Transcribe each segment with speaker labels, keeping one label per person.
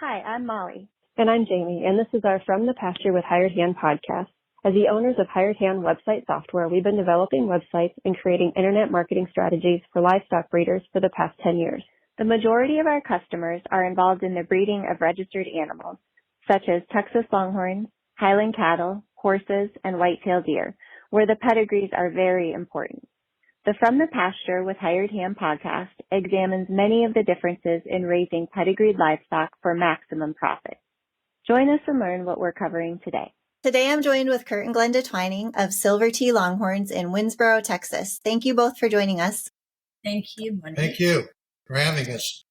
Speaker 1: Hi, I'm Molly.
Speaker 2: And I'm Jamie, and this is our From the Pasture with Hired Hand podcast. As the owners of Hired Hand website software, we've been developing websites and creating internet marketing strategies for livestock breeders for the past 10 years.
Speaker 1: The majority of our customers are involved in the breeding of registered animals, such as Texas Longhorns, Highland cattle, horses, and white-tailed deer, where the pedigrees are very important. The From the Pasture with Hired Hand podcast examines many of the differences in raising pedigreed livestock for maximum profit. Join us and learn what we're covering today.
Speaker 3: Today I'm joined with Kurt and Glenda Twining of Silver T Longhorns in Winsboro, Texas. Thank you both for joining us.
Speaker 4: Thank you, Monday.
Speaker 5: Thank you for having us.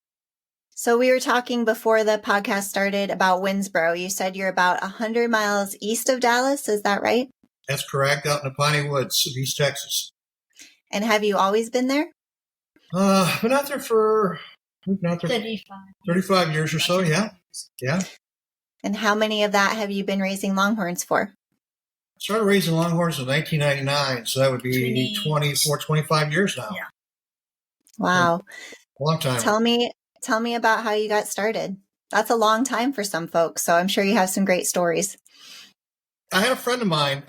Speaker 3: So we were talking before the podcast started about Winsboro. You said you're about 100 miles east of Dallas. Is that right?
Speaker 5: That's correct, out in the Piney Woods of East Texas.
Speaker 3: And have you always been there?
Speaker 5: Been out there for 35 years or so, yeah.
Speaker 4: And
Speaker 3: how many of that have you been raising Longhorns for?
Speaker 5: Started raising Longhorns in 1999, so that would be 25 years now.
Speaker 4: Yeah.
Speaker 3: Wow.
Speaker 5: A long time.
Speaker 3: Tell me about how you got started. That's a long time for some folks, so I'm sure you have some great stories.
Speaker 5: I had a friend of mine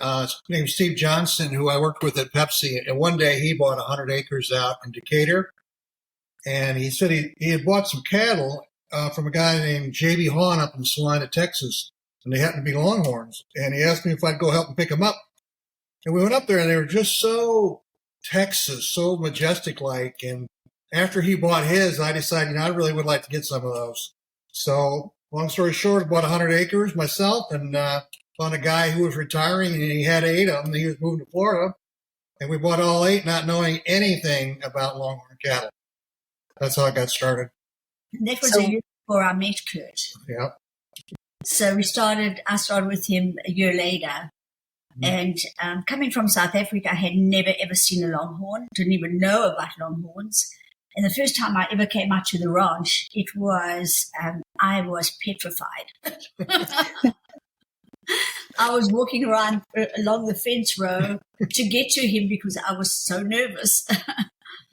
Speaker 5: named Steve Johnson who I worked with at Pepsi, and one day he bought 100 acres out in Decatur, and he said he had bought some cattle from a guy named J.B. Hahn up in Salina, Texas, and they happened to be Longhorns, and he asked me if I'd go help him pick them up. And we went up there, and they were just so Texas, so majestic-like, and after he bought his, I decided, I really would like to get some of those. So, long story short, I bought 100 acres myself, and found a guy who was retiring, and he had 8 of them. He was moving to Florida, and we bought all 8, not knowing anything about Longhorn cattle. That's how I got started.
Speaker 4: And that was a year before I met Kurt.
Speaker 5: Yeah.
Speaker 4: So I started with him a year later. And coming from South Africa, I had never, ever seen a Longhorn, didn't even know about Longhorns. And the first time I ever came out to the ranch, it was, I was petrified. I was walking around along the fence row to get to him because I was so nervous.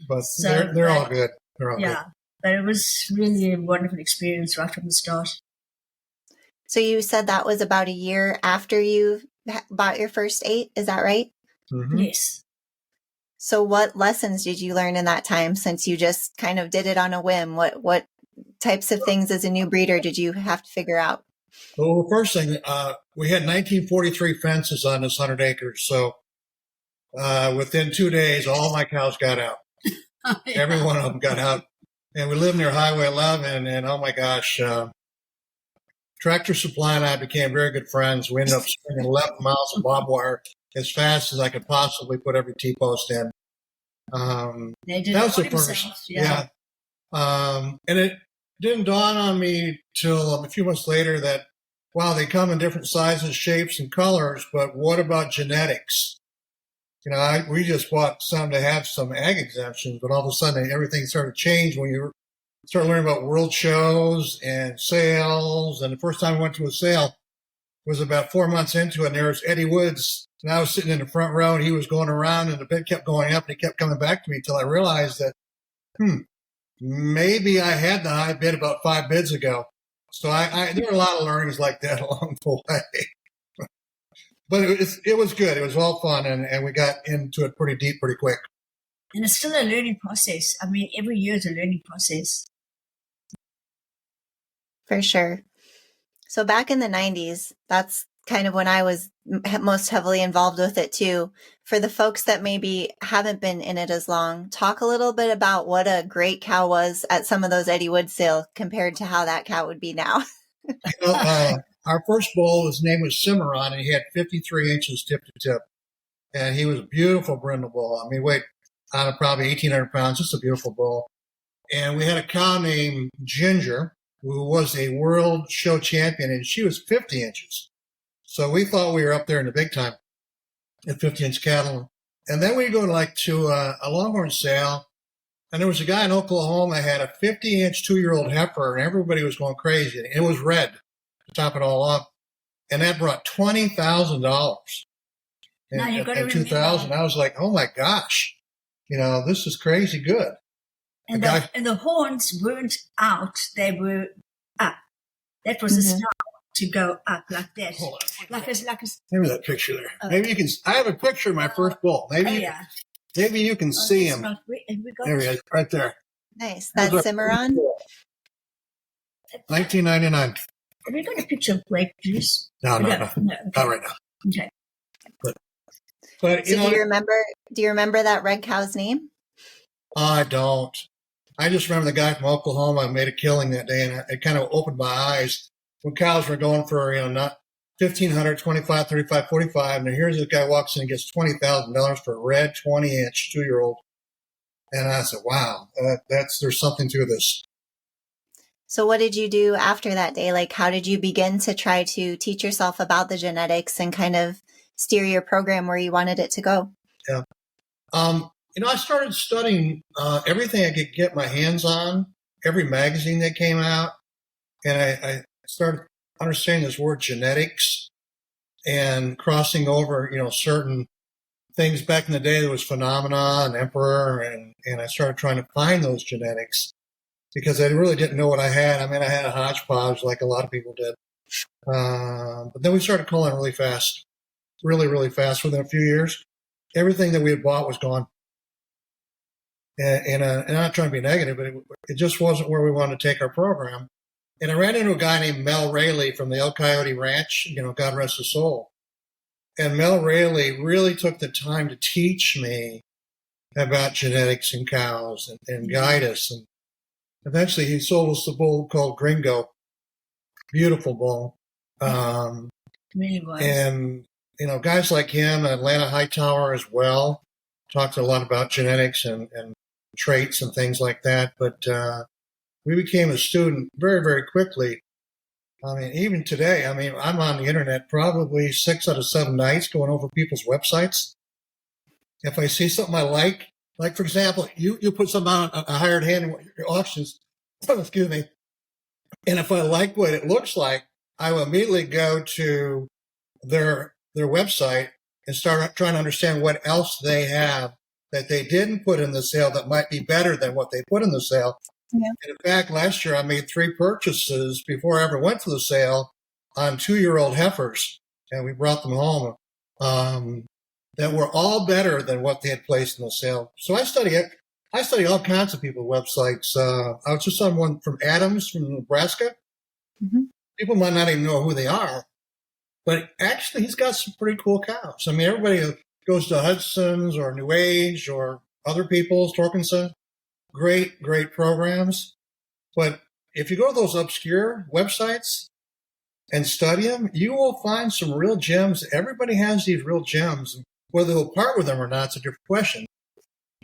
Speaker 5: But they're all good. They're all good.
Speaker 4: But it was really a wonderful experience right from the start.
Speaker 3: So you said that was about a year after you bought your first 8. Is that right?
Speaker 5: Mm-hmm.
Speaker 4: Yes.
Speaker 3: So what lessons did you learn in that time since you just kind of did it on a whim? What types of things as a new breeder did you have to figure out?
Speaker 5: Well, first thing, we had 1943 fences on this 100 acres. So within 2 days, all my cows got out. Every one of them got out. And we lived near Highway 11. And oh my gosh, Tractor Supply and I became very good friends. We ended up spending 11 miles of barbed wire as fast as I could possibly put every T-post in.
Speaker 4: They did
Speaker 5: that was the first.
Speaker 4: themselves,
Speaker 5: Yeah. And it didn't dawn on me till a few months later that, wow, they come in different sizes, shapes, and colors, but what about genetics? We just bought some to have some ag exemptions, but all of a sudden everything started to change when you start learning about world shows and sales. And the first time I went to a sale was about 4 months into it, and there was Eddie Woods, and I was sitting in the front row, and he was going around, and the bid kept going up, and he kept coming back to me until I realized that, maybe I had the high bid about 5 bids ago. So there were a lot of learnings like that along the way. But it was good. It was all fun, and we got into it pretty deep pretty quick.
Speaker 4: And it's still a learning process. I mean, every year is a learning process.
Speaker 3: For sure. So back in the 90s, that's kind of when I was most heavily involved with it too. For the folks that maybe haven't been in it as long, talk a little bit about what a great cow was at some of those Eddie Wood sales compared to how that cow would be now.
Speaker 5: Our first bull, his name was Cimarron, and he had 53 inches tip to tip. And he was a beautiful brindle bull. I mean, weighed probably 1,800 pounds, just a beautiful bull. And we had a cow named Ginger, who was a world show champion, and she was 50 inches. So we thought we were up there in the big time at 50-inch cattle. And then we go to a Longhorn sale, and there was a guy in Oklahoma had a 50-inch 2-year-old heifer, and everybody was going crazy. It was red to top it all up. And that brought $20,000.
Speaker 4: Now you've got to remember.
Speaker 5: 2000, I was like, oh my gosh, this is crazy good.
Speaker 4: And the horns weren't out; they were up. That was a style to go up like that.
Speaker 5: Hold on.
Speaker 4: Like a,
Speaker 5: Maybe that picture there. Maybe you can. I have a picture of my first bull. Maybe you can see him. There he is, right there.
Speaker 3: Nice. That's Cimarron?
Speaker 5: 1999.
Speaker 4: Have we got a picture of grape juice?
Speaker 5: No,
Speaker 4: Okay.
Speaker 5: not right now.
Speaker 4: Okay.
Speaker 5: But
Speaker 3: So do you remember that red cow's name?
Speaker 5: I don't. I just remember the guy from Oklahoma made a killing that day, and it kind of opened my eyes when cows were going for, not 1,500, 25, 35, 45. And here's this guy walks in and gets $20,000 for a red 20-inch 2-year-old. And I said, wow, there's something to this.
Speaker 3: So what did you do after that day? Like, how did you begin to try to teach yourself about the genetics and kind of steer your program where you wanted it to go?
Speaker 5: Yeah. I started studying everything I could get my hands on, every magazine that came out. And I started understanding this word genetics and crossing over, certain things. Back in the day, there was Phenomena and Emperor, and I started trying to find those genetics because I really didn't know what I had. I mean, I had a hodgepodge like a lot of people did. But then we started culling really fast, really, really fast. Within a few years, everything that we had bought was gone. And I'm not trying to be negative, but it just wasn't where we wanted to take our program. And I ran into a guy named Mel Rayleigh from the El Coyote Ranch, God rest his soul. And Mel Rayleigh really took the time to teach me about genetics in cows and guide us. And eventually he sold us a bull called Gringo. Beautiful bull.
Speaker 4: Really was.
Speaker 5: And, guys like him, Atlanta Hightower as well, talked a lot about genetics and traits and things like that. But we became a student very, very quickly. I mean, even today, I'm on the internet probably 6 out of 7 nights going over people's websites. If I see something I like for example, you put something on a hired hand in your auctions, excuse me, and if I like what it looks like, I will immediately go to their website and start trying to understand what else they have that they didn't put in the sale that might be better than what they put in the sale. Yeah. And in fact, last year I made 3 purchases before I ever went to the sale on 2-year-old heifers, and we brought them home that were all better than what they had placed in the sale. So I study it. I study all kinds of people's websites. I was just on one from Adams from Nebraska. Mm-hmm. People might not even know who they are, but actually he's got some pretty cool cows. I mean, everybody goes to Hudson's or New Age or other people's, Torkinson. Great, great programs. But if you go to those obscure websites and study them, you will find some real gems. Everybody has these real gems. Whether they'll part with them or not, it's a different question.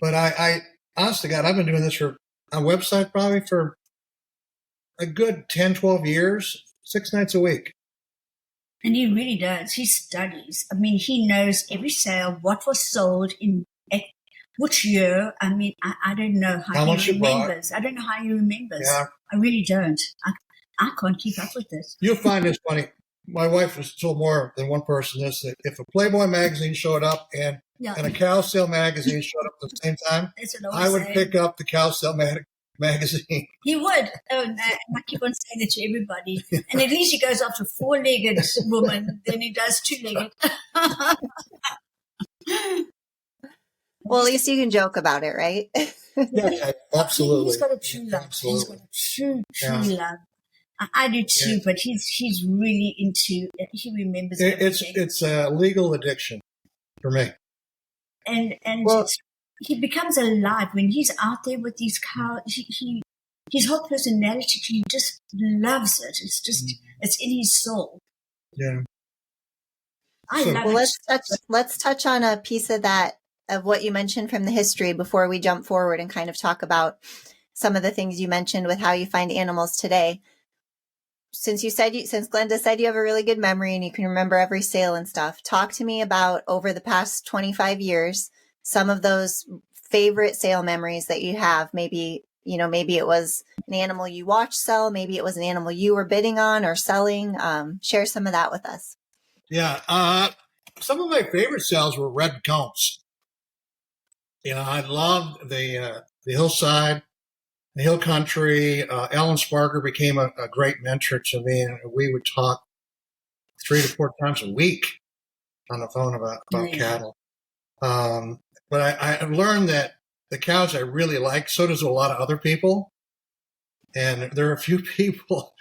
Speaker 5: But I honest to God, I've been doing this on a website probably for a good 10, 12 years, 6 nights a week.
Speaker 4: And he really does. He studies. I mean, he knows every sale, what was sold in which year. I mean, I don't know how he remembers. I don't know how he remembers. Yeah. I really don't. I can't keep up with this.
Speaker 5: You'll find this funny. My wife has told more than one person this, that if a Playboy magazine showed up and a cow sale magazine showed up at the same time, I would pick up the cow sale magazine.
Speaker 4: He would. Oh, and I keep on saying that to everybody. And at least he goes after 4-legged woman than he does 2-legged.
Speaker 3: Well, at least you can joke about it, right?
Speaker 5: Yeah, absolutely.
Speaker 4: He's got a true love. Absolutely. He's got a true love. I do too, but he's really into. He remembers everything.
Speaker 5: It's a legal addiction for me.
Speaker 4: And he becomes alive when he's out there with these cows. His whole personality, he just loves it. It's just it's in his soul.
Speaker 5: Yeah.
Speaker 4: I love it.
Speaker 3: Let's touch on a piece of that, of what you mentioned from the history before we jump forward and kind of talk about some of the things you mentioned with how you find animals today. Since Glenda said you have a really good memory and you can remember every sale and stuff, talk to me about over the past 25 years, some of those favorite sale memories that you have. Maybe it was an animal you watched sell. Maybe it was an animal you were bidding on or selling. Share some of that with us.
Speaker 5: Yeah. Some of my favorite sales were red cones. I loved the hillside. the hill country. Alan Sparker became a great mentor to me, and we would talk 3 to 4 times a week on the phone about cattle. But I learned that the cows I really like, so does a lot of other people. And there are a few people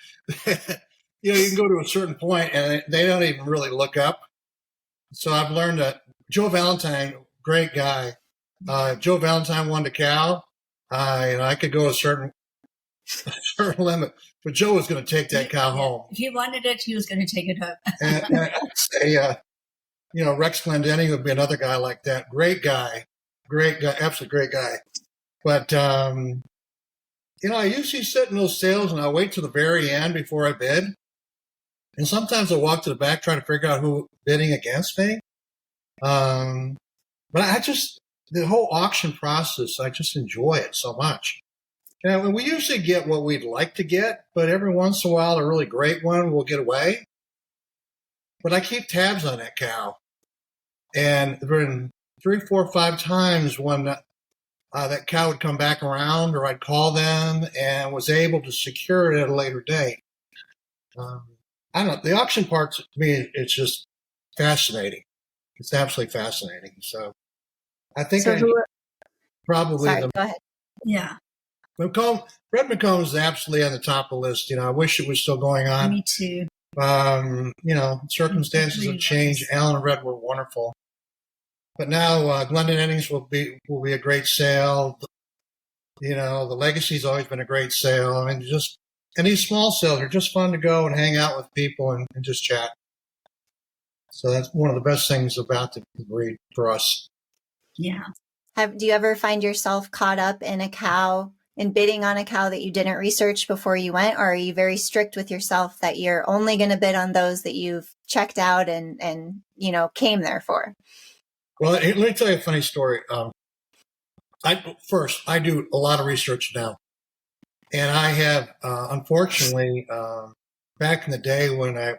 Speaker 5: that, you can go to a certain point and they don't even really look up. So I've learned that Joe Valentine, great guy. Joe Valentine wanted a cow. I could go a certain limit, but Joe was going to take that cow home.
Speaker 4: If he wanted it, he was going to take it home.
Speaker 5: and I'd say, Rex Glendinning would be another guy like that. Great guy, absolutely great guy. But, I usually sit in those sales and I wait till the very end before I bid. And sometimes I walk to the back trying to figure out who's bidding against me. But the whole auction process, I just enjoy it so much. And we usually get what we'd like to get, but every once in a while, a really great one will get away. But I keep tabs on that cow. And there have been 3, 4, 5 times when that cow would come back around, or I'd call them and was able to secure it at a later date. I don't know. The auction part, to me, it's just fascinating. It's absolutely fascinating. So I think probably
Speaker 3: Sorry, go ahead.
Speaker 4: Yeah.
Speaker 5: Red McComb is absolutely on the top of the list. I wish it was still going on.
Speaker 4: Me too.
Speaker 5: Circumstances have changed. Alan and Red were wonderful. But now Glenda Innings will be a great sale. The Legacy's always been a great sale. And these small sales are just fun to go and hang out with people and just chat. So that's one of the best things about the breed for us.
Speaker 4: Yeah.
Speaker 3: Do you ever find yourself caught up in bidding on a cow that you didn't research before you went, or are you very strict with yourself that you're only going to bid on those that you've checked out and came there for?
Speaker 5: Well, let me tell you a funny story. I do a lot of research now, and I have, unfortunately, back in the day when I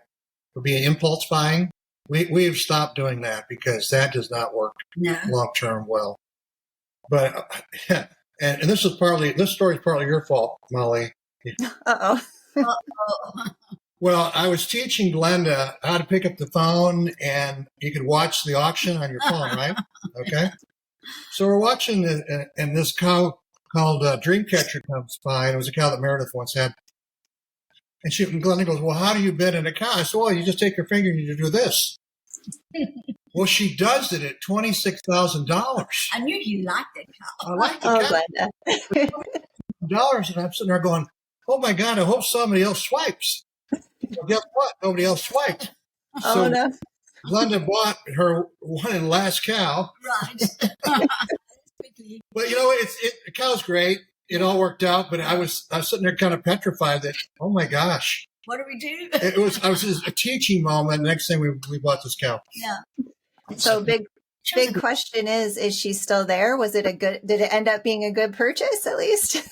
Speaker 5: would be impulse buying, we've stopped doing that because that does not work long term well. But and this story is partly your fault, Molly.
Speaker 3: Uh-oh.
Speaker 5: Well, I was teaching Glenda how to pick up the phone, and you could watch the auction on your phone, right? Okay. So we're watching, and this cow called Dreamcatcher comes by, and it was a cow that Meredith once had. And Glenda goes, "Well, how do you bid in a cow?" I said, "Well, you just take your finger and you do this." Well, she does it at $26,000.
Speaker 4: I knew you liked that cow.
Speaker 5: I like the cow.
Speaker 3: Glenda.
Speaker 5: $26,000, and I'm sitting there going, "Oh my God, I hope somebody else swipes." Well, guess what? Nobody else swiped. So
Speaker 3: no.
Speaker 5: Glenda bought her one and last cow.
Speaker 4: Right.
Speaker 5: But the cow's great. It all worked out, but I was sitting there kind of petrified that, oh my gosh.
Speaker 4: What do we do?
Speaker 5: I was just a teaching moment. Next thing we bought this cow.
Speaker 4: Yeah.
Speaker 3: So big question is she still there? Did it end up being a good purchase at least?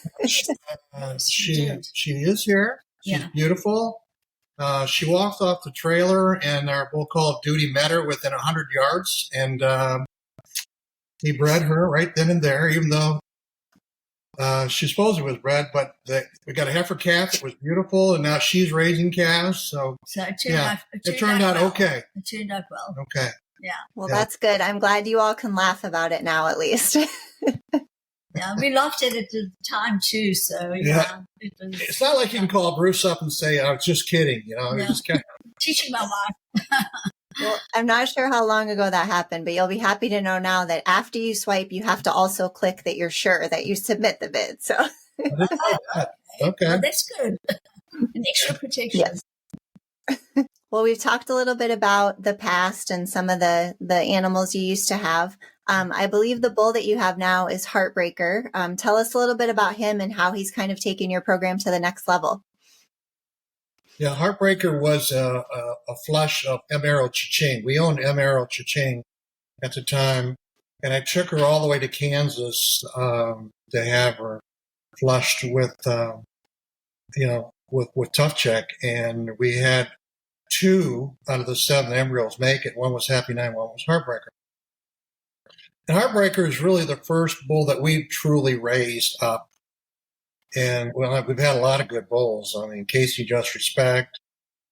Speaker 5: She is here. She's beautiful. She walked off the trailer, and our bull called Duty met her within 100 yards, and he bred her right then and there, even though she supposedly was bred. But we got a heifer calf that was beautiful, and now she's raising calves. So it turned out well. Okay.
Speaker 4: It turned out well.
Speaker 5: Okay.
Speaker 4: Yeah.
Speaker 3: Well, that's good. I'm glad you all can laugh about it now, at least.
Speaker 4: Yeah, we laughed at it at the time too. So
Speaker 5: it's not like you can call Bruce up and say, "I was just kidding." You're just kidding.
Speaker 4: Teaching my wife.
Speaker 3: Well, I'm not sure how long ago that happened, but you'll be happy to know now that after you swipe, you have to also click that you're sure that you submit the bid. So
Speaker 5: okay,
Speaker 4: well, that's good. An extra protection.
Speaker 3: Yes. Well, we've talked a little bit about the past and some of the animals you used to have. I believe the bull that you have now is Heartbreaker. Tell us a little bit about him and how he's kind of taken your program to the next level.
Speaker 5: Yeah, Heartbreaker was a flush of Emerald Cha-Ching. We owned Emerald Cha-Ching at the time, and I took her all the way to Kansas to have her flushed with Tough Check, and we had 2 out of the 7 embryos make it. One was Happy 9, one was Heartbreaker. And Heartbreaker is really the first bull that we truly raised up. And we've had a lot of good bulls. I mean, Casey Just Respect,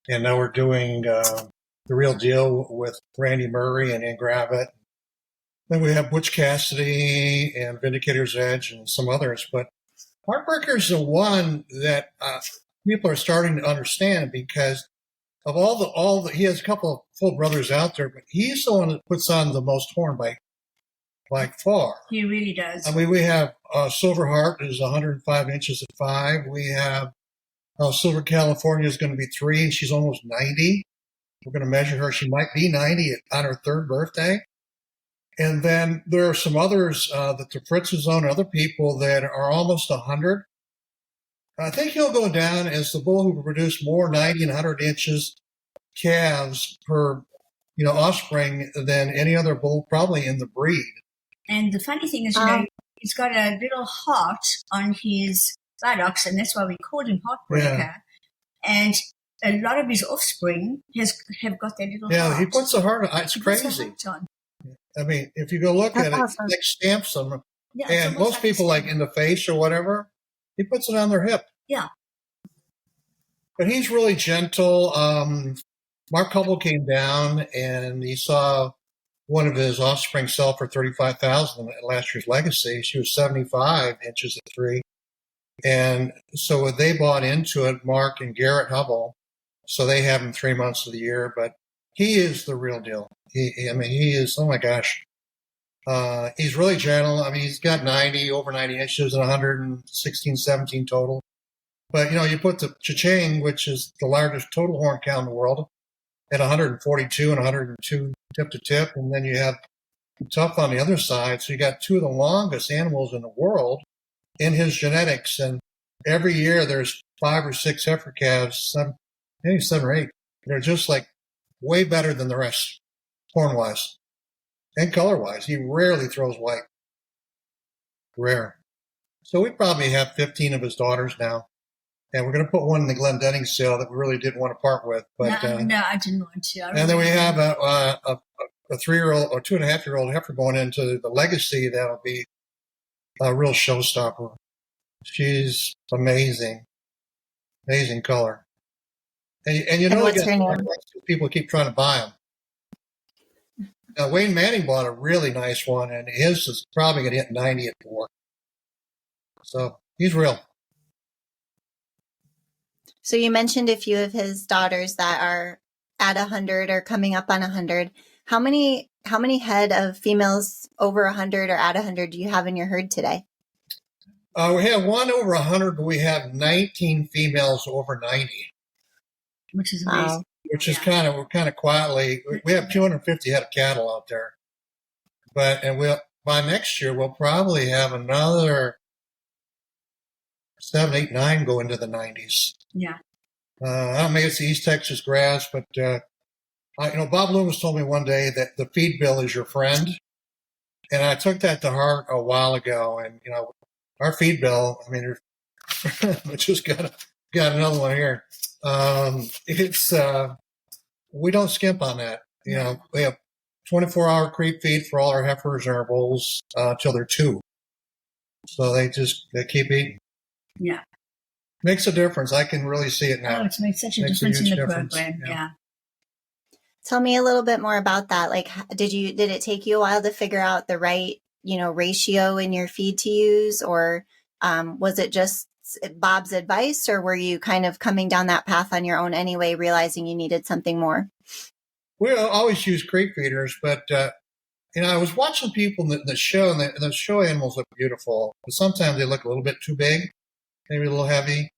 Speaker 5: and now we're doing The Real Deal with Randy Murray and Ann Gravitt. Then we have Butch Cassidy and Vindicator's Edge and some others. But Heartbreaker's the one that people are starting to understand because of all the he has a couple of full brothers out there, but he's the one that puts on the most horn by far.
Speaker 4: He really does.
Speaker 5: I mean, we have Silver Heart is 105 inches at 5. We have Silver California is going to be 3, and she's almost 90. We're going to measure her. She might be 90 on her 3rd birthday. And then there are some others that the Fritz's own, other people that are almost 100. I think he'll go down as the bull who produced more 90 and 100 inches calves per offspring than any other bull probably in the breed.
Speaker 4: And the funny thing is, he's got a little heart on his buttocks, and that's why we called him Heartbreaker.
Speaker 5: Yeah.
Speaker 4: And a lot of his offspring have got that little heart.
Speaker 5: Yeah, he puts a heart on. It's crazy. I mean, if you go look at it,
Speaker 3: awesome.
Speaker 5: It like stamps them.
Speaker 4: Yeah,
Speaker 5: and most people, like in the face or whatever, he puts it on their hip.
Speaker 4: Yeah.
Speaker 5: But he's really gentle. Mark Hubble came down and he saw one of his offspring sell for $35,000 at last year's Legacy. She was 75 inches at 3. And so they bought into it, Mark and Garrett Hubble. So they have him 3 months of the year, but he is the real deal. He is, oh my gosh. He's really gentle. I mean, he's got over 90 inches and 116, 17 total. But, you put the Cha-Ching, which is the largest total horn cow in the world, at 142 and 102 tip to tip. And then you have Tough on the other side. So you got 2 of the longest animals in the world in his genetics. And every year there's 5 or 6 heifer calves, maybe 7 or 8. They're just like way better than the rest, horn-wise and color-wise. He rarely throws white. Rare. So we probably have 15 of his daughters now. And we're going to put one in the Glendennings sale that we really didn't want to part with. But
Speaker 4: no, I didn't want to.
Speaker 5: And then we have a 3-year-old or 2.5-year-old heifer going into the Legacy. That'll be a real showstopper. She's amazing. Amazing color. And
Speaker 3: what's her name?
Speaker 5: People keep trying to buy them. Wayne Manning bought a really nice one, and his is probably going to hit 90 at 4. So he's real.
Speaker 3: So you mentioned a few of his daughters that are at 100 or coming up on 100. How many head of females over 100 or at 100 do you have in your herd today?
Speaker 5: We have one over 100, but we have 19 females over 90.
Speaker 4: Which is amazing.
Speaker 5: Wow. Which is kind of quietly, we have 250 head of cattle out there. By next year, we'll probably have another 7, 8, 9 go into the 90s.
Speaker 4: Yeah.
Speaker 5: I don't know, maybe it's the East Texas grass, but Bob Loomis told me one day that the feed bill is your friend, and I took that to heart a while ago. And our feed bill, I mean, we just got another one here. It's we don't skimp on that. We have 24-hour creep feed for all our heifers and our bulls till they're 2. So they keep eating.
Speaker 4: Yeah.
Speaker 5: Makes a difference. I can really see it now.
Speaker 4: Oh, it makes such a difference in the program. Yeah.
Speaker 3: Tell me a little bit more about that. Like, did it take you a while to figure out the right, ratio in your feed to use, or was it just Bob's advice, or were you kind of coming down that path on your own anyway, realizing you needed something more?
Speaker 5: We always use creep feeders, but I was watching people in the show, and the show animals look beautiful, but sometimes they look a little bit too big, maybe a little heavy.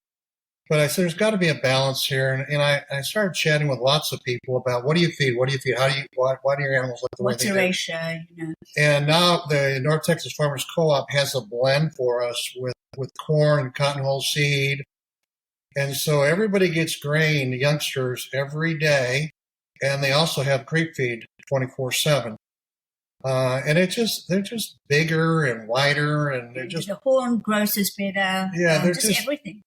Speaker 5: But I said, there's got to be a balance here. And I started chatting with lots of people about what do you feed? What do you feed? How do you, why do your animals look the way they do?
Speaker 4: What's the ratio?
Speaker 5: And now the North Texas Farmers Co-op has a blend for us with corn and cotton hull seed. And so everybody gets grain, the youngsters, every day. And they also have creep feed 24/7. And they're just bigger and wider, and they're just,
Speaker 4: the horn growth is better.
Speaker 5: Yeah, they're
Speaker 4: just everything.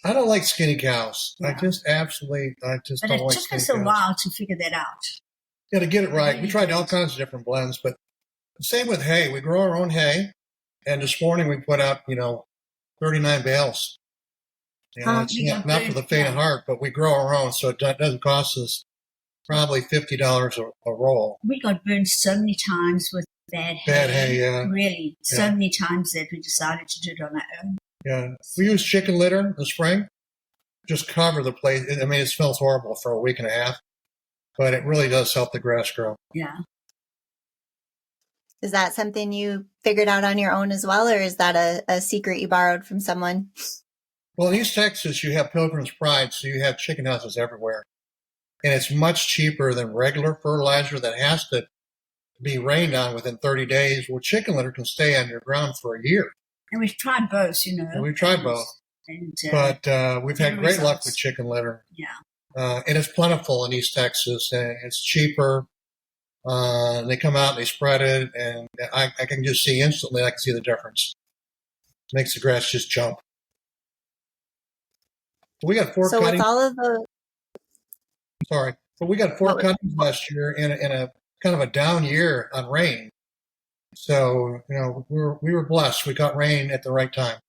Speaker 5: I don't like skinny cows.
Speaker 4: Yeah.
Speaker 5: I just don't like skinny cows.
Speaker 4: But it took us a while to figure that out.
Speaker 5: Yeah, to get it right. We tried all kinds of different blends, but the same with hay. We grow our own hay, and this morning we put out, 39 bales. It's not for the faint of heart, but we grow our own, so it doesn't cost us probably $50 a roll.
Speaker 4: We got burned so many times with bad hay.
Speaker 5: Yeah.
Speaker 4: Really, so many times that we decided to do it on our own.
Speaker 5: Yeah. We use chicken litter in the spring. Just cover the place. I mean, it smells horrible for a week and a half, but it really does help the grass grow.
Speaker 4: Yeah.
Speaker 3: Is that something you figured out on your own as well, or is that a secret you borrowed from someone?
Speaker 5: Well, in East Texas, you have Pilgrim's Pride, so you have chicken houses everywhere. And it's much cheaper than regular fertilizer that has to be rained on within 30 days. Well, chicken litter can stay underground for a year.
Speaker 4: And we've tried both,
Speaker 5: And we've tried both. But we've had great luck with chicken litter.
Speaker 4: Yeah.
Speaker 5: And it's plentiful in East Texas, and it's cheaper. And they come out and they spread it, and I can just see instantly, I can see the difference. It makes the grass just jump. We got 4 cuttings.
Speaker 3: With all of the...
Speaker 5: Sorry. But we got 4 cuttings last year in a kind of a down year on rain. So, we were blessed. We got rain at the right time.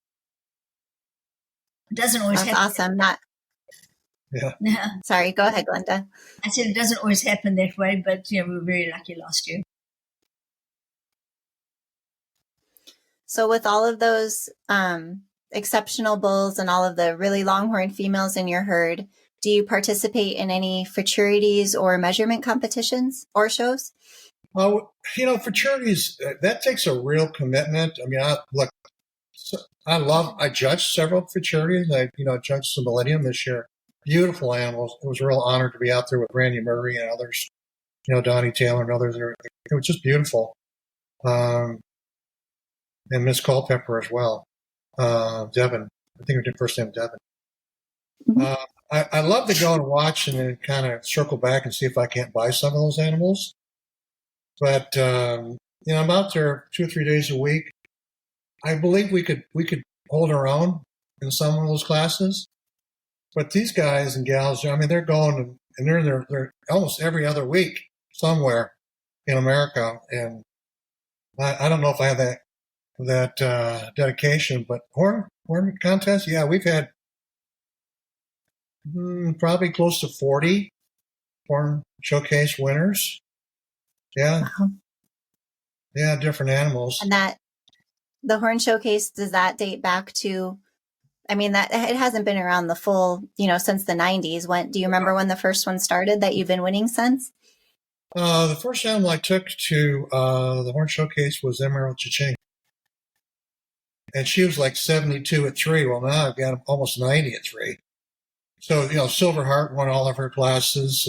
Speaker 4: It doesn't always happen.
Speaker 3: That's awesome.
Speaker 5: Yeah.
Speaker 3: Sorry, go ahead, Glenda.
Speaker 4: I said it doesn't always happen that way, but we were very lucky last year.
Speaker 3: So with all of those exceptional bulls and all of the really longhorn females in your herd, do you participate in any futurities or measurement competitions or shows?
Speaker 5: Well, futurities, that takes a real commitment. I mean, I judged several futurities. I judged some Millennium this year. Beautiful animals. It was a real honor to be out there with Randy Murray and others, Donnie Taylor and others. It was just beautiful. And Miss Culpepper as well. Devin. I think her first name Devin. Mm-hmm. I love to go and watch and then kind of circle back and see if I can't buy some of those animals. But, I'm out there 2 or 3 days a week. I believe we could hold our own in some of those classes. But these guys and gals, they're going and they're almost every other week somewhere in America. And I don't know if I have that dedication, but horn contest, yeah, we've had probably close to 40 horn showcase winners. Yeah.
Speaker 3: Wow.
Speaker 5: Yeah, different animals.
Speaker 3: And the horn showcase, does that date back to, that it hasn't been around the full, since the 90s. Do you remember when the first one started that you've been winning since?
Speaker 5: The first animal I took to the horn showcase was Emerald Cha-Ching. And she was like 72 at 3. Well, now I've got almost 90 at 3. So, Silver Heart won all of her classes.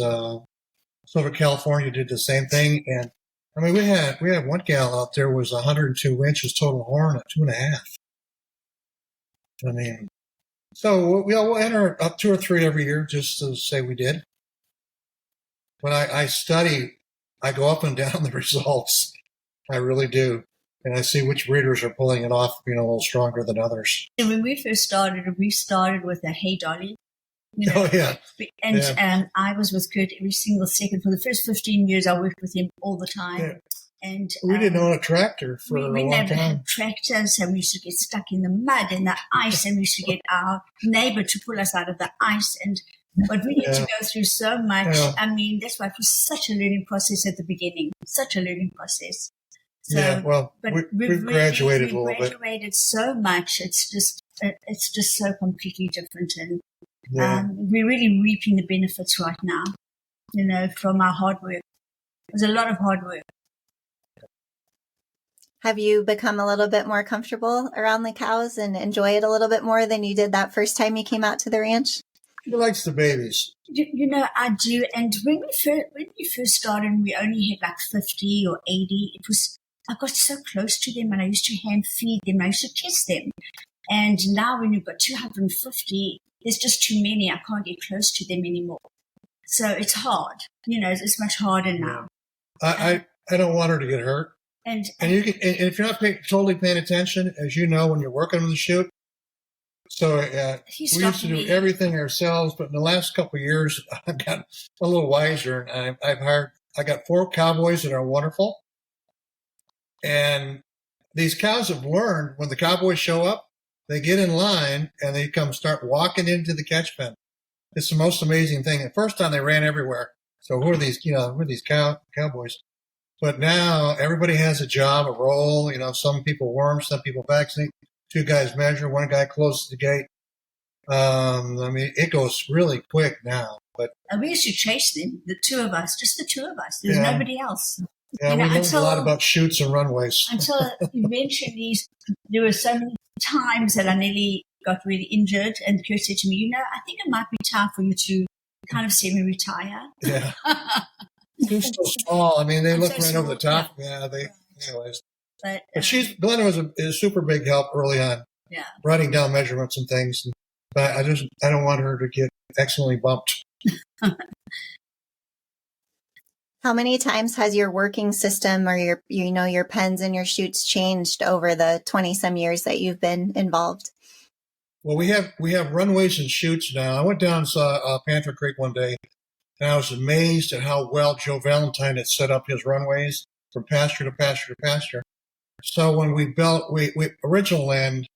Speaker 5: Silver California did the same thing. And we had one gal out there was 102 inches total horn at 2.5. So we'll enter up 2 or 3 every year just to say we did. But I study, I go up and down the results. I really do. And I see which breeders are pulling it off, a little stronger than others.
Speaker 4: And when we first started, we started with a hay dolly.
Speaker 5: Oh, yeah.
Speaker 4: And I was with Kurt every single second. For the first 15 years, I worked with him all the time.
Speaker 5: Yeah.
Speaker 4: And
Speaker 5: we didn't own a tractor for a long time.
Speaker 4: We never had tractors, and we used to get stuck in the mud and the ice, and we used to get our neighbor to pull us out of the ice. But we need to go through so much. Yeah. That's why it was such a learning process at the beginning. Such a learning process. So,
Speaker 5: we've graduated a little bit.
Speaker 4: We graduated so much. It's just so completely different, and we're really reaping the benefits right now. From our hard work. There's a lot of hard work.
Speaker 3: Have you become a little bit more comfortable around the cows and enjoy it a little bit more than you did that first time you came out to the ranch?
Speaker 5: She likes the babies.
Speaker 4: I do. And when we first started, we only had like 50 or 80. I got so close to them, and I used to hand feed them. I used to test them. And now when you've got 250, there's just too many. I can't get close to them anymore. So it's hard. It's much harder now.
Speaker 5: I don't want her to get hurt. And if you're not totally paying attention, as you know, when you're working on the shoot. So we used to do everything ourselves, but in the last couple of years, I've got a little wiser, and I got 4 cowboys that are wonderful. And these cows have learned when the cowboys show up, they get in line and they come start walking into the catch pen. It's the most amazing thing. The first time they ran everywhere. So who are these, cowboys? But now everybody has a job, a role. Some people worm, some people vaccinate. 2 guys measure, 1 guy closes the gate. It goes really quick now. But
Speaker 4: we used to chase them, the 2 of us, just the 2 of us. There's nobody else.
Speaker 5: Yeah, we learned a lot about chutes and runways.
Speaker 4: Until eventually there were so many times that I nearly got really injured, and Kurt said to me, I think it might be time for you to kind of semi-retire.
Speaker 5: Yeah. They're so small. They look right over the top. Yeah, anyways. But Glenda was a super big help early on.
Speaker 4: Yeah.
Speaker 5: Writing down measurements and things. But I don't want her to get excellently bumped.
Speaker 3: How many times has your working system or your pens and your chutes changed over the 20 some years that you've been involved?
Speaker 5: Well, we have runways and chutes now. I went down and saw Panther Creek one day, and I was amazed at how well Joe Valentine had set up his runways from pasture to pasture to pasture. So when we built original land,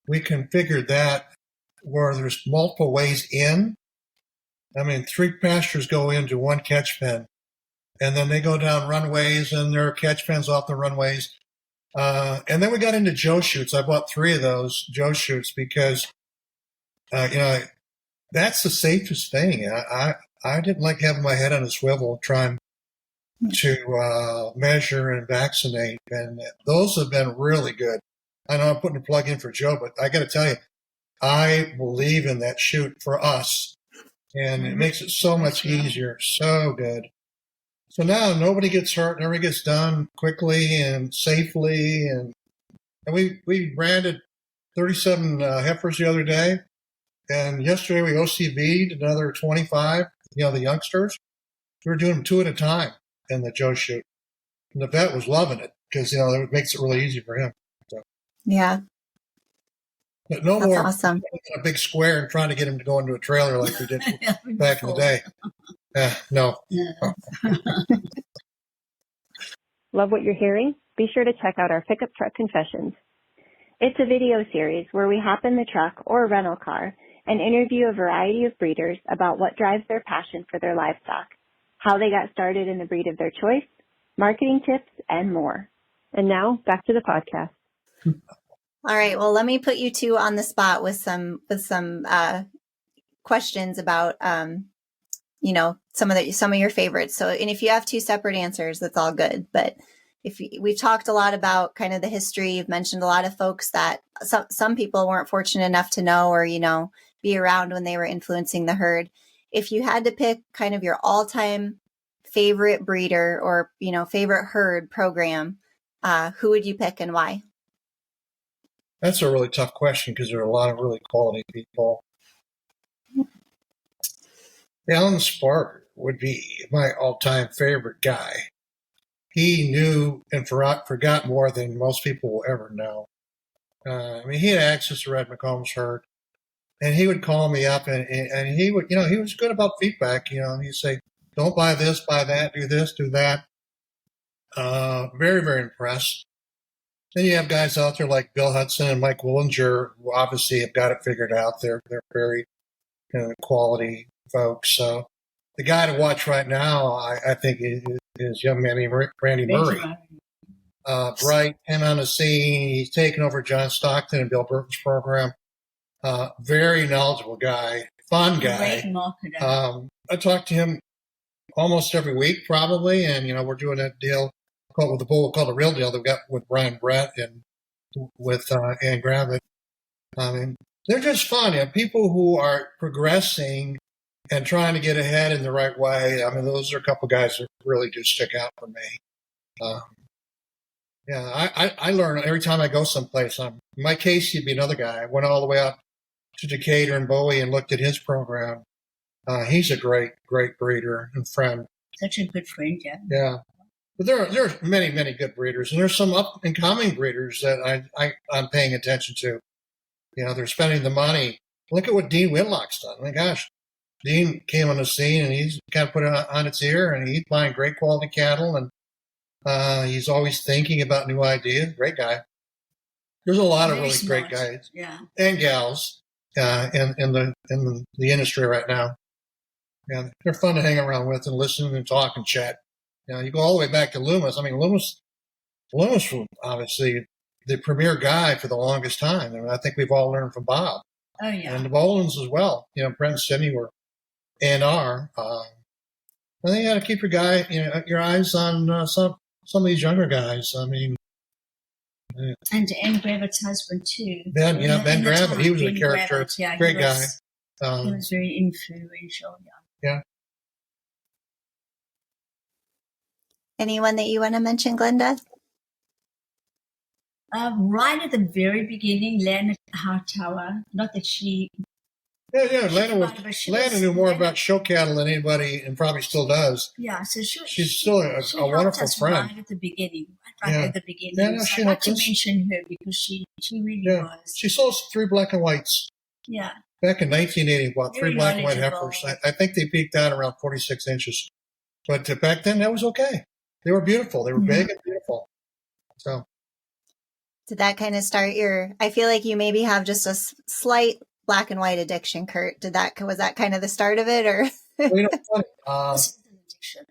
Speaker 5: we configured that where there's multiple ways in. 3 pastures go into 1 catch pen, and then they go down runways, and there are catch pens off the runways. And then we got into Joe chutes. I bought 3 of those Joe chutes because, that's the safest thing. I didn't like having my head on a swivel trying to measure and vaccinate, and those have been really good. I know I'm putting a plug in for Joe, but I got to tell you, I believe in that chute for us, and it makes it so much easier. So good. So now nobody gets hurt, and everything gets done quickly and safely. And we branded 37 heifers the other day, and yesterday we OCV'd another 25. The youngsters. We were doing them 2 at a time in the Joe chute, and the vet was loving it because it makes it really easy for him. So.
Speaker 3: Yeah.
Speaker 5: But no
Speaker 3: That's
Speaker 5: more
Speaker 3: awesome.
Speaker 5: A big square and trying to get him to go into a trailer like we did back in the day. No.
Speaker 4: Yeah.
Speaker 2: Love what you're hearing? Be sure to check out our Pickup Truck Confessions. It's a video series where we hop in the truck or rental car and interview a variety of breeders about what drives their passion for their livestock, how they got started in the breed of their choice, marketing tips, and more. And now, back to the podcast.
Speaker 3: All right. Well, let me put you 2 on the spot with some questions about, some of your favorites. So, and if you have 2 separate answers, that's all good. But we've talked a lot about kind of the history. You've mentioned a lot of folks that some people weren't fortunate enough to know or, be around when they were influencing the herd. If you had to pick kind of your all-time favorite breeder or, favorite herd program, who would you pick and why?
Speaker 5: That's a really tough question because there are a lot of really quality people. Alan Spark would be my all-time favorite guy. He knew and forgot more than most people will ever know. He had access to Red McComb's herd, and he would call me up, and he would, he was good about feedback. He'd say, "Don't buy this, buy that, do this, do that." Very, very impressed. Then you have guys out there like Bill Hudson and Mike Willinger, who obviously have got it figured out. They're very quality folks. So the guy to watch right now, I think, is young man Randy Murray. Bright, and on the scene. He's taken over John Stockton and Bill Burton's program. Very knowledgeable guy, fun guy.
Speaker 4: Great marketer.
Speaker 5: I talk to him almost every week, probably, and we're doing that deal with the bull called the Real Deal that we got with Brian Brett and with Ann Gravitt. They're just fun. People who are progressing and trying to get ahead in the right way. Those are a couple guys that really do stick out for me. I learn every time I go someplace. Mike Casey would be another guy. I went all the way out to Decatur and Bowie and looked at his program. He's a great, great breeder and friend.
Speaker 4: Such a good friend, yeah.
Speaker 5: Yeah. But there are many, many good breeders, and there's some up-and-coming breeders that I'm paying attention to. They're spending the money. Look at what Dean Whitlock's done. My gosh, Dean came on the scene, and he's kind of put it on its ear, and he's buying great quality cattle, and he's always thinking about new ideas. Great guy. There's a lot of
Speaker 4: Very
Speaker 5: really great
Speaker 4: smart.
Speaker 5: guys
Speaker 4: Yeah.
Speaker 5: and gals in the industry right now. And they're fun to hang around with and listen and talk and chat. You go all the way back to Loomis. I mean, Loomis was obviously the premier guy for the longest time. I think we've all learned from Bob.
Speaker 4: Oh, yeah.
Speaker 5: And the Bolins as well. Brent and Sydney were and are. I think you got to keep your eyes on some of these younger guys. I mean,
Speaker 4: and Gravitt's husband too.
Speaker 5: Ben Gravitt, he was a character,
Speaker 4: Gravitt, yeah,
Speaker 5: great guy.
Speaker 4: He was very influential.
Speaker 5: Yeah.
Speaker 3: Anyone that you want to mention, Glenda?
Speaker 4: Right at the very beginning, Lana Hightower. Not that she.
Speaker 5: Yeah. Lana knew more about show cattle than anybody, and probably still does.
Speaker 4: Yeah, so
Speaker 5: she's still a wonderful friend.
Speaker 4: Right at the beginning, at the beginning.
Speaker 5: Yeah, no,
Speaker 4: so I'd like to mention her because she really was.
Speaker 5: She sold 3 black and whites.
Speaker 4: Yeah.
Speaker 5: Back in 1980, bought 3 black and white
Speaker 4: knowledgeable.
Speaker 5: heifers. I think they peaked out around 46 inches, but back then that was okay. They were beautiful. They were big and beautiful. So.
Speaker 3: Did that kind of start I feel like you maybe have just a slight black and white addiction, Kurt. Was that kind of the start of it, or?
Speaker 5: Well,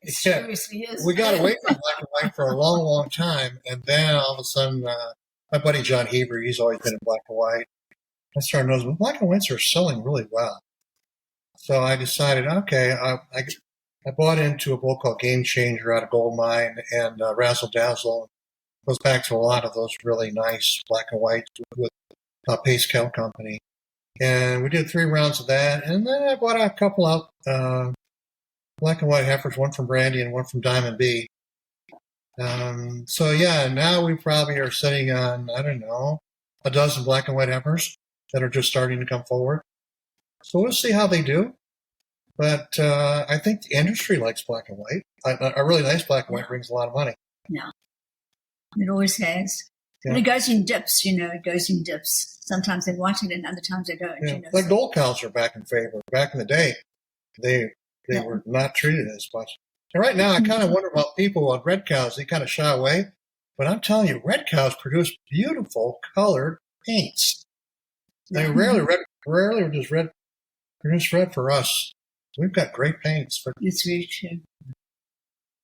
Speaker 4: it seriously is.
Speaker 5: We got away from black and white for a long, long time, and then all of a sudden, my buddy John Hebrew, he's always been in black and white. I started noticing black and whites are selling really well. So I decided, okay, I bought into a bull called Game Changer out of Gold Mine and Razzle Dazzle. Goes back to a lot of those really nice black and whites with Pace Cow Company. And we did 3 rounds of that. And then I bought a couple out, black and white heifers, one from Brandy and one from Diamond B. Now we probably are sitting on, I don't know, a dozen black and white heifers that are just starting to come forward. So we'll see how they do. But I think the industry likes black and white. A really nice black and white brings a lot of money.
Speaker 4: Yeah. It always has.
Speaker 5: Yeah.
Speaker 4: And it goes in dips, it goes in dips. Sometimes they want it and other times they don't.
Speaker 5: Yeah. Like gold cows are back in favor. Back in the day, they were not treated as much. And right now, I kind of wonder about people on red cows. They kind of shy away. But I'm telling you, red cows produce beautiful colored paints. They rarely does red produce red for us. We've got great paints. But
Speaker 4: it's very true.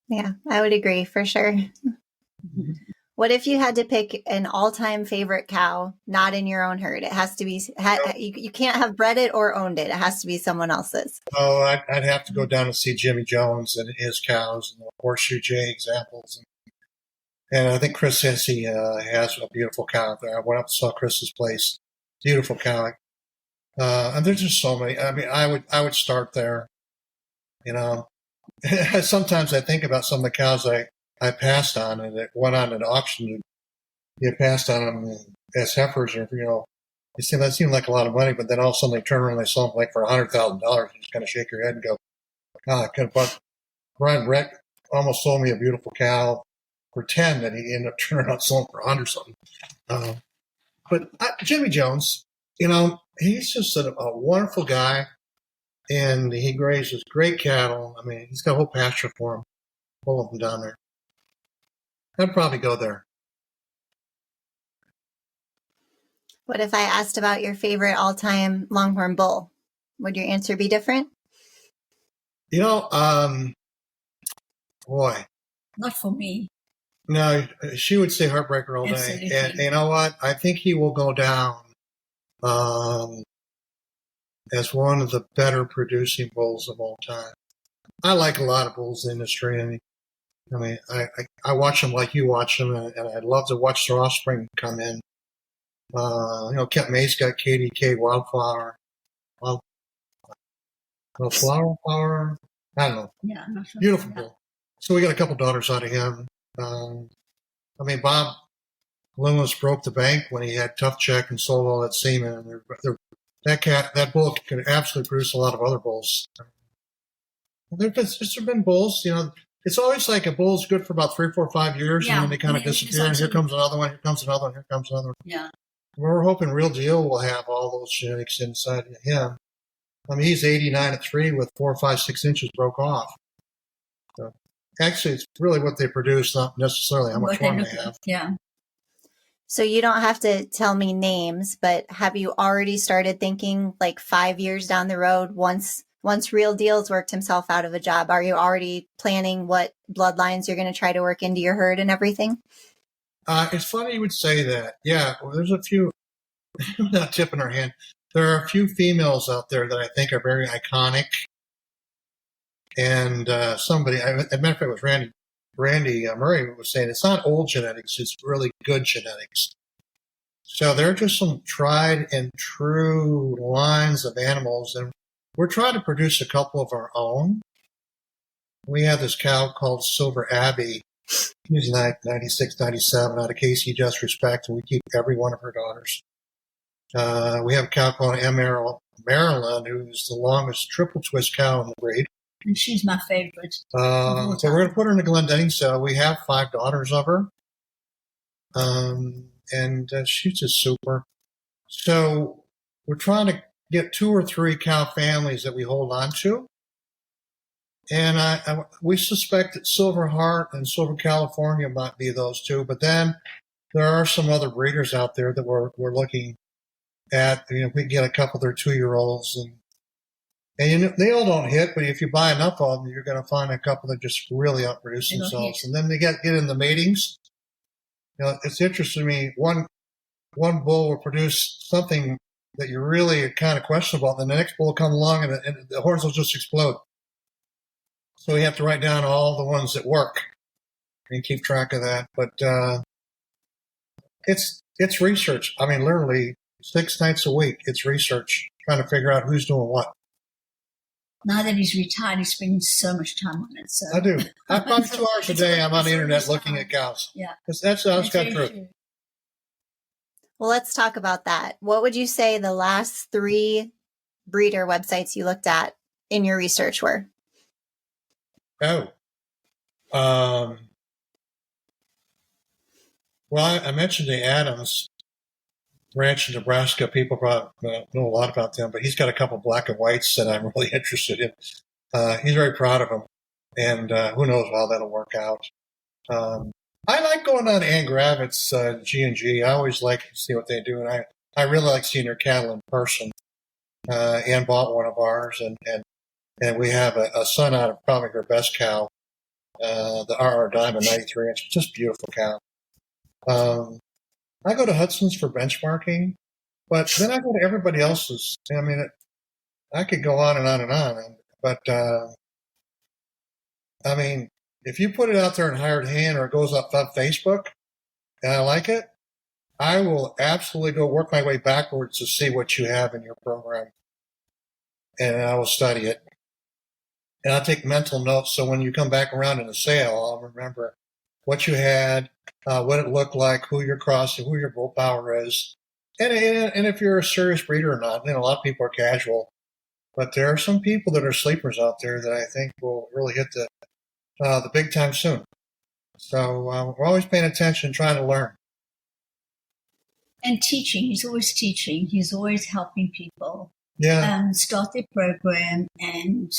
Speaker 3: Yeah, I would agree for sure. Mm-hmm. What if you had to pick an all-time favorite cow, not in your own herd? It has to be, you can't have bred it or owned it. It has to be someone else's.
Speaker 5: Oh, I'd have to go down and see Jimmy Jones and his cows and the Horseshoe J examples. And I think Chris Hesse has a beautiful cow out there. I went up and saw Chris's place. Beautiful cow. And there's just so many. I mean, I would start there. Sometimes I think about some of the cows I passed on and it went on an auction. You passed on them as heifers, and that seemed like a lot of money, but then all of a sudden they turn around and they sell them like for $100,000. You just kind of shake your head and go, "God, I could have bought." Brian Breck almost sold me a beautiful cow for 10 that he ended up turning out selling for 100 something. But Jimmy Jones, he's just a wonderful guy, and he grazes great cattle. I mean, he's got a whole pasture for him, full of them down there. I'd probably go there.
Speaker 3: What if I asked about your favorite all-time Longhorn bull? Would your answer be different?
Speaker 5: Boy.
Speaker 4: Not for me.
Speaker 5: No, she would say Heartbreaker all day.
Speaker 4: Absolutely.
Speaker 5: And you know what? I think he will go down as one of the better producing bulls of all time. I like a lot of bulls in the industry. And I mean, I watch them like you watch them, and I'd love to watch their offspring come in. Kent May's got KDK Wildflower. Flower? I don't know.
Speaker 4: Yeah, I'm not sure.
Speaker 5: Beautiful bull. So we got a couple daughters out of him. Bob Loomis broke the bank when he had Tough Check and sold all that semen. That bull could absolutely produce a lot of other bulls. There's been bulls, it's always like a bull's good for about 3, 4, 5 years, and then they kind of disappear, and here comes another one, here comes another one, here comes another one.
Speaker 4: Yeah.
Speaker 5: We're hoping Real Deal will have all those genetics inside of him. He's 89 at 3 with 4, 5, 6 inches broke off. So, actually, it's really what they produce, not necessarily how much horn they have.
Speaker 4: Yeah.
Speaker 3: So you don't have to tell me names, but have you already started thinking like 5 years down the road, once Real Deal's worked himself out of a job, are you already planning what bloodlines you're going to try to work into your herd and everything?
Speaker 5: It's funny you would say that. Yeah, well, there's a few, not tipping our hand. There are a few females out there that I think are very iconic. And somebody, as a matter of fact, it was Randy Murray was saying it's not old genetics, it's really good genetics. So they're just some tried and true lines of animals. And we're trying to produce a couple of our own. We have this cow called Silver Abbey. She's 96, 97 out of Casey Just Respect, and we keep every one of her daughters. We have a cow called Maryland, who's the longest triple twist cow in the breed.
Speaker 4: And she's my favorite.
Speaker 5: So we're going to put her in the Glenda. So we have 5 daughters of her. And she's just super. So we're trying to get 2 or 3 cow families that we hold on to. And we suspect that Silver Heart and Silver California might be those 2. But then there are some other breeders out there that we're looking at. You know, we can get a couple of their 2-year-olds. And you know, they all don't hit, but if you buy enough of them, you're going to find a couple that just really outproduce themselves. And then they get in the matings. You know, it's interesting to me. One bull will produce something that you're really kind of questionable, and then the next bull will come along and the horns will just explode. So we have to write down all the ones that work and keep track of that. But it's research. I mean, literally 6 nights a week, it's research, trying to figure out who's doing what.
Speaker 4: Now that he's retired, he spends so much time on it. So
Speaker 5: I do. I probably 2 hours a day I'm on the internet looking at cows.
Speaker 4: Yeah.
Speaker 5: That's got true.
Speaker 3: Well, let's talk about that. What would you say the last 3 breeder websites you looked at in your research were?
Speaker 5: Oh. Well, I mentioned the Adams Ranch in Nebraska. People probably know a lot about them, but he's got a couple black and whites that I'm really interested in. He's very proud of them, and who knows how that'll work out. I like going on Ann Gravitt's G&G. I always like to see what they do, and I really like seeing their cattle in person. Ann bought one of ours, and we have a son out of probably her best cow, the RR Diamond 93 inch, just beautiful cow. I go to Hudson's for benchmarking, but then I go to everybody else's. I mean, I could go on and on and on, but I mean, if you put it out there in hired hand or it goes up on Facebook and I like it, I will absolutely go work my way backwards to see what you have in your program. And I will study it. And I'll take mental notes so when you come back around in the sale, I'll remember what you had, what it looked like, who you're crossing, who your bull power is. And if you're a serious breeder or not. You know, a lot of people are casual. But there are some people that are sleepers out there that I think will really hit the big time soon. So we're always paying attention, trying to learn.
Speaker 4: And teaching. He's always teaching. He's always helping people start their program. And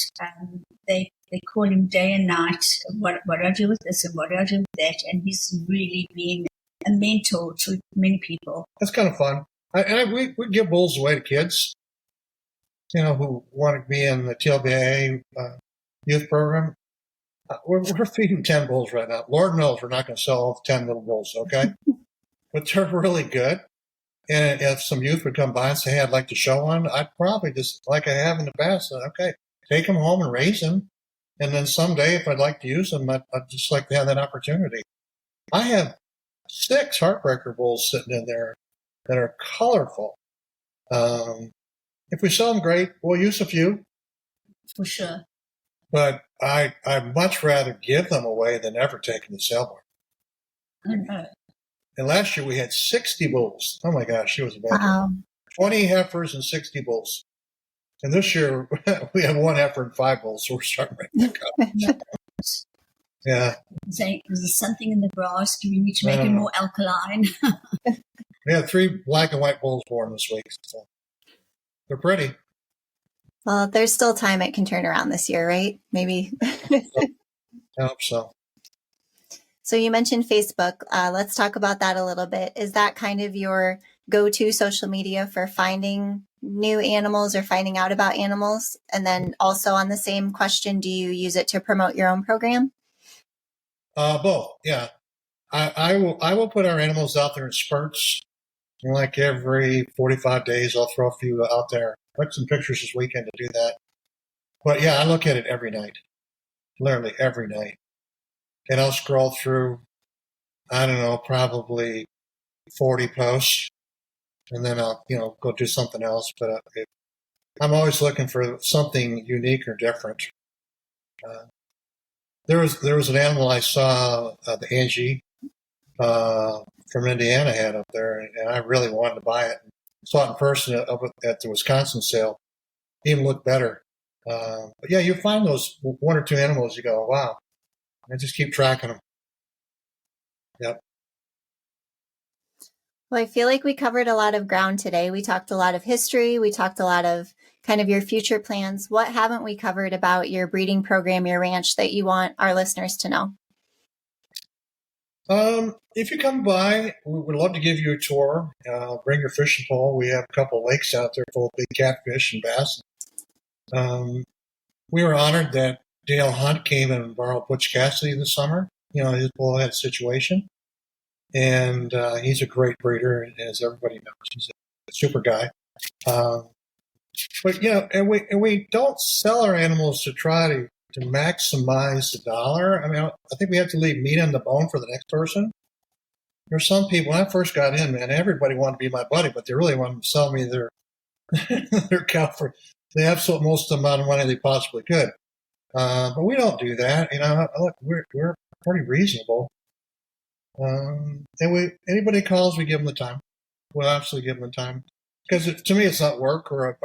Speaker 4: they call him day and night. What do I do with this and what do I do with that? And he's really been a mentor to many people.
Speaker 5: That's kind of fun. We give bulls away to kids, you know, who want to be in the TLBA youth program. We're feeding 10 bulls right now. Lord knows we're not going to sell all 10 little bulls, okay? But they're really good. And if some youth would come by and say, hey, I'd like to show one, I'd probably just, like I have in the past, say, okay, take them home and raise them. And then someday, if I'd like to use them, I'd just like to have that opportunity. I have 6 heartbreaker bulls sitting in there that are colorful. If we sell them, great. We'll use a few.
Speaker 4: For sure.
Speaker 5: But I'd much rather give them away than ever take them to sell one.
Speaker 4: Okay.
Speaker 5: And last year we had 60 bulls. Oh my gosh, it was bad.
Speaker 3: Wow.
Speaker 5: 20 heifers and 60 bulls. And this year we have 1 heifer and 5 bulls, so we're starting right back up. Yeah.
Speaker 4: Is there something in the grass? Do we need to make it more alkaline?
Speaker 5: We had 3 black and white bulls born this week. So they're pretty.
Speaker 3: Well, there's still time it can turn around this year, right? Maybe.
Speaker 5: I hope so.
Speaker 3: So you mentioned Facebook. Let's talk about that a little bit. Is that kind of your go-to social media for finding new animals or finding out about animals? And then also on the same question, do you use it to promote your own program?
Speaker 5: Both, yeah. I will put our animals out there in spurts. Like every 45 days, I'll throw a few out there. Took some pictures this weekend to do that. But yeah, I look at it every night, literally every night. And I'll scroll through, I don't know, probably 40 posts, and then I'll, go do something else. But I'm always looking for something unique or different. There was an animal I saw, the Angie from Indiana had up there, and I really wanted to buy it. Saw it in person at the Wisconsin sale. Even looked better. But yeah, you find those one or two animals, you go, wow, and just keep tracking them. Yep.
Speaker 3: Well, I feel like we covered a lot of ground today. We talked a lot of history. We talked a lot of kind of your future plans. What haven't we covered about your breeding program, your ranch, that you want our listeners to know?
Speaker 5: If you come by, we would love to give you a tour. Bring your fishing pole. We have a couple of lakes out there full of big catfish and bass. We were honored that Dale Hunt came and borrowed Butch Cassidy this summer. His pole had a situation. And he's a great breeder, as everybody knows. He's a super guy. But and we don't sell our animals to try to maximize the dollar. I mean, I think we have to leave meat on the bone for the next person. There's some people, when I first got in, man, everybody wanted to be my buddy, but they really wanted to sell me their their cow for the absolute most amount of money they possibly could. But we don't do that. Look, we're pretty reasonable. And anybody calls, we give them the time. We'll absolutely give them the time, because to me, it's not work or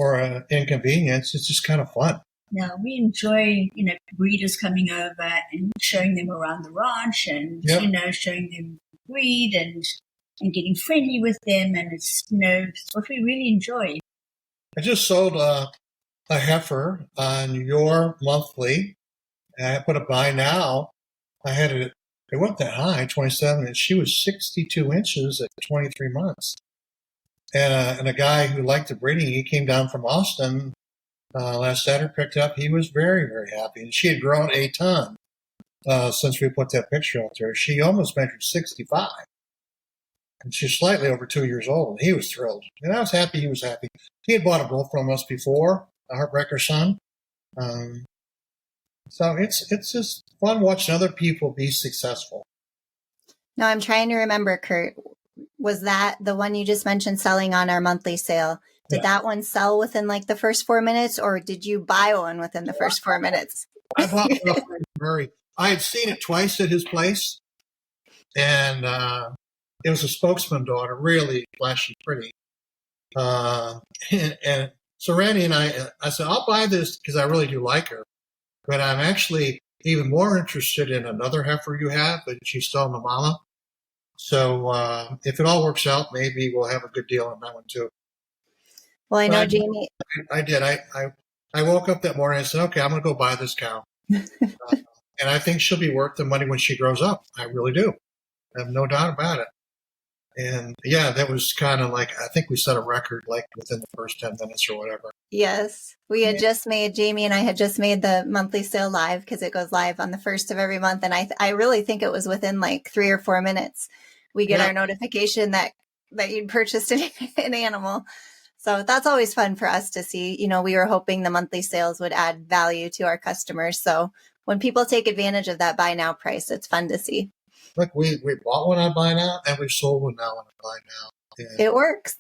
Speaker 5: an inconvenience. It's just kind of fun.
Speaker 4: Now we enjoy, breeders coming over and showing them around the ranch, and showing them breed and getting friendly with them, and it's what we really enjoy.
Speaker 5: I just sold a heifer on your monthly, and I put a buy now. I had it. It went that high, 27, and she was 62 inches at 23 months. And a guy who liked the breeding, he came down from Austin last Saturday, picked up. He was very, very happy. And she had grown a ton since we put that picture out there. She almost measured 65. And she's slightly over 2 years old. And he was thrilled. And I was happy he was happy. He had bought a bull from us before, a Heartbreaker son. So it's just fun watching other people be successful.
Speaker 3: No, I'm trying to remember, Kurt. Was that the one you just mentioned selling on our monthly sale? Did that one sell within like the first 4 minutes, or did you buy one within the first 4 minutes?
Speaker 5: I bought one I had seen it twice at his place, and it was a spokesman daughter, really flashy, pretty. And so Randy and I said, I'll buy this because I really do like her. But I'm actually even more interested in another heifer you have, but she's still in the mama. So if it all works out, maybe we'll have a good deal on that one too.
Speaker 3: Well, I know, Jamie.
Speaker 5: I did. I woke up that morning and said, okay, I'm going to go buy this cow. And I think she'll be worth the money when she grows up. I really do. I have no doubt about it. And yeah, that was kind of like, I think we set a record like within the first 10 minutes or whatever.
Speaker 3: Yes. We had just made, Jamie and I had just made the monthly sale live, because it goes live on the first of every month. And I really think it was within like 3 or 4 minutes. We get our notification that you'd purchased an animal. So that's always fun for us to see. We were hoping the monthly sales would add value to our customers. So when people take advantage of that buy now price, it's fun to see.
Speaker 5: Look, we bought one on buy now, and we've sold one now on buy now. And
Speaker 3: it works.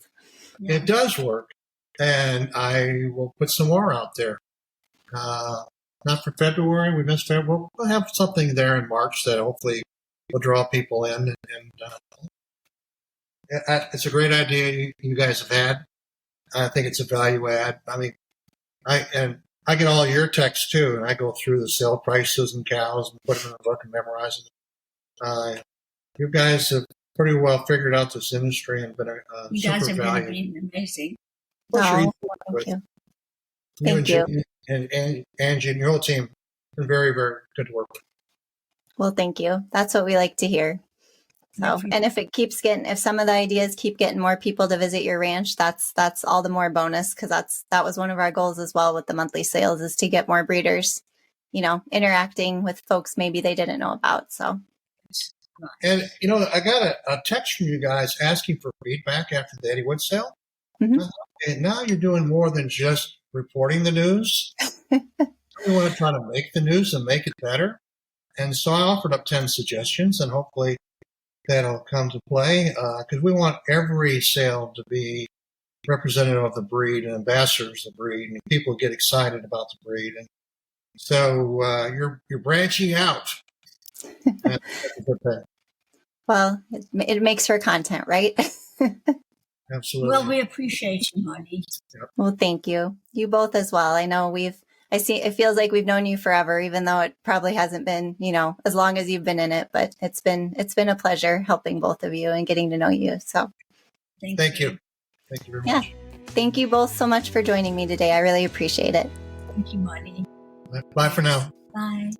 Speaker 5: It does work. And I will put some more out there. Not for February. We missed February. We'll have something there in March that hopefully will draw people in. And it's a great idea you guys have had. I think it's a value add. I mean, I get all your texts too, and I go through the sale prices and cows and put them in a book and memorize them. You guys have pretty well figured out this industry and been a
Speaker 4: you
Speaker 5: super
Speaker 4: guys have
Speaker 5: value.
Speaker 4: been amazing.
Speaker 3: Oh, thank you. Thank you.
Speaker 5: And Angie and your whole team have been very, very good to work with.
Speaker 3: Well, thank you. That's what we like to hear. So, and if some of the ideas keep getting more people to visit your ranch, that's all the more bonus, because that was one of our goals as well with the monthly sales, is to get more breeders, interacting with folks maybe they didn't know about. So,
Speaker 5: and I got a text from you guys asking for feedback after the Eddie Wood sale.
Speaker 3: Mhm.
Speaker 5: Okay, now you're doing more than just reporting the news. We want to try to make the news and make it better. And so I offered up 10 suggestions, and hopefully that'll come to play, because we want every sale to be representative of the breed and ambassadors of the breed, and people get excited about the breed. And so you're branching out. That's a good thing.
Speaker 3: Well, it makes for content, right?
Speaker 5: Absolutely.
Speaker 4: Well, we appreciate you, Molly.
Speaker 5: Yep.
Speaker 3: Well, thank you. You both as well. I know it feels like we've known you forever, even though it probably hasn't been, as long as you've been in it, but it's been a pleasure helping both of you and getting to know you. So
Speaker 5: Thank you. Thank you very much.
Speaker 3: Thank you both so much for joining me today. I really appreciate it.
Speaker 4: Thank you, Molly.
Speaker 5: Bye for now.
Speaker 4: Bye.